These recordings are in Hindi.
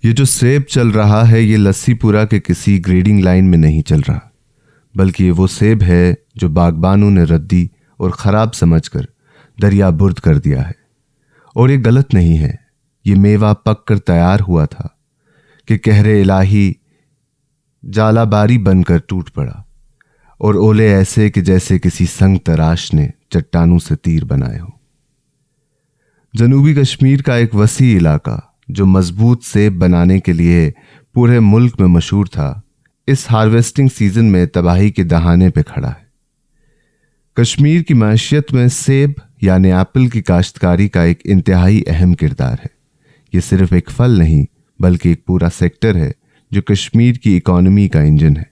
ये जो सेब चल रहा है ये लस्सीपुरा के किसी ग्रेडिंग लाइन में नहीं चल रहा, बल्कि ये वो सेब है जो बागबानों ने रद्दी और ख़राब समझकर दरिया बुर्द कर दिया है। और ये गलत नहीं है, ये मेवा पक कर तैयार हुआ था कि कहरे इलाही जालाबारी बनकर टूट पड़ा और ओले ऐसे कि जैसे किसी संग तराश ने चट्टानों से तीर बनाए हो। जनूबी कश्मीर का एक वसी इलाका जो मजबूत सेब बनाने के लिए पूरे मुल्क में मशहूर था, इस हार्वेस्टिंग सीजन में तबाही के दहाने पे खड़ा है। कश्मीर की माशियत में सेब यानी एप्पल की काश्तकारी का एक इंतहाई अहम किरदार है। ये सिर्फ एक फल नहीं बल्कि एक पूरा सेक्टर है जो कश्मीर की इकॉनमी का इंजन है।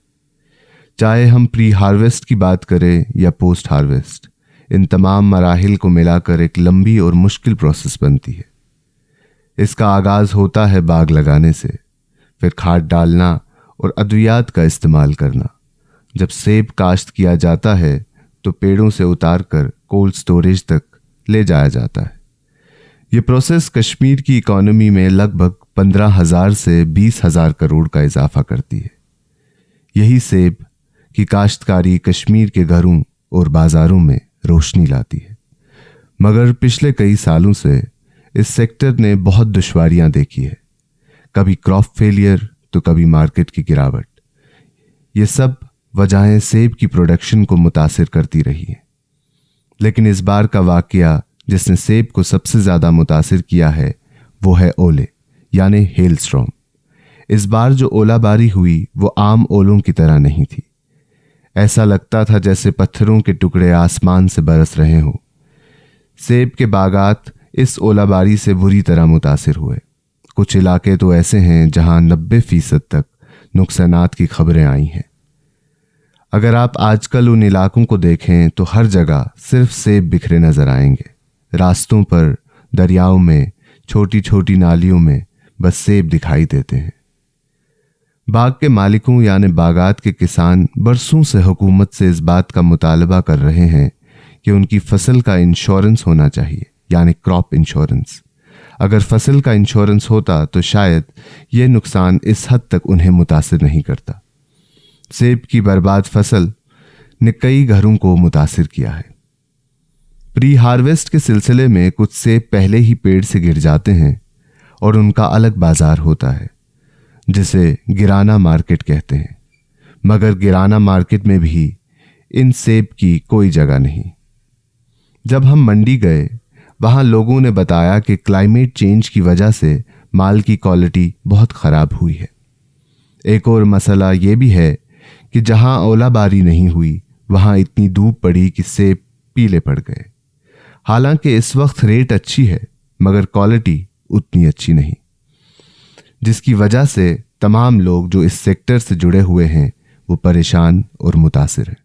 चाहे हम प्री हार्वेस्ट की बात करें या पोस्ट हार्वेस्ट, इन तमाम मराहिल को मिलाकर एक लंबी और मुश्किल प्रोसेस बनती है। इसका आगाज होता है बाग लगाने से, फिर खाद डालना और अद्वियात का इस्तेमाल करना। जब सेब काश्त किया जाता है तो पेड़ों से उतार कर कोल्ड स्टोरेज तक ले जाया जाता है। ये प्रोसेस कश्मीर की इकॉनमी में लगभग 15,000 से 20,000 करोड़ का इजाफा करती है। यही सेब की काश्तकारी कश्मीर के घरों और बाजारों में रोशनी लाती है। मगर पिछले कई सालों से इस सेक्टर ने बहुत दुश्वारियां देखी है, कभी क्रॉप फेलियर तो कभी मार्केट की गिरावट। ये सब वजहें सेब की प्रोडक्शन को मुतासिर करती रही हैं। लेकिन इस बार का वाकया जिसने सेब को सबसे ज्यादा मुतासिर किया है वो है ओले यानी हेलस्टॉर्म। इस बार जो ओलाबारी हुई वो आम ओलों की तरह नहीं थी। ऐसा लगता था जैसे पत्थरों के टुकड़े आसमान से बरस रहे हो। सेब के बागात इस ओलाबारी से बुरी तरह मुतासिर हुए। कुछ इलाके तो ऐसे हैं जहां 90% तक नुकसानात की खबरें आई हैं। अगर आप आजकल उन इलाकों को देखें तो हर जगह सिर्फ सेब बिखरे नजर आएंगे। रास्तों पर, दरियाओं में, छोटी छोटी नालियों में बस सेब दिखाई देते हैं। बाग के मालिकों यानी बागात के किसान बरसों से हुकूमत से इस बात का मुतालबा कर रहे हैं कि उनकी फसल का इंश्योरेंस होना चाहिए, यानी क्रॉप इंश्योरेंस। अगर फसल का इंश्योरेंस होता तो शायद यह नुकसान इस हद तक उन्हें मुतासिर नहीं करता। सेब की बर्बाद फसल ने कई घरों को मुतासिर किया है। प्री हार्वेस्ट के सिलसिले में कुछ सेब पहले ही पेड़ से गिर जाते हैं और उनका अलग बाजार होता है जिसे गिराना मार्केट कहते हैं। मगर गिराना मार्केट में भी इन सेब की कोई जगह नहीं। जब हम मंडी गए, वहां लोगों ने बताया कि क्लाइमेट चेंज की वजह से माल की क्वालिटी बहुत खराब हुई है। एक और मसला यह भी है कि जहां ओलाबारी नहीं हुई वहां इतनी धूप पड़ी कि सेब पीले पड़ गए। हालांकि इस वक्त रेट अच्छी है मगर क्वालिटी उतनी अच्छी नहीं, जिसकी वजह से तमाम लोग जो इस सेक्टर से जुड़े हुए हैं वो परेशान और मुतासिर हैं।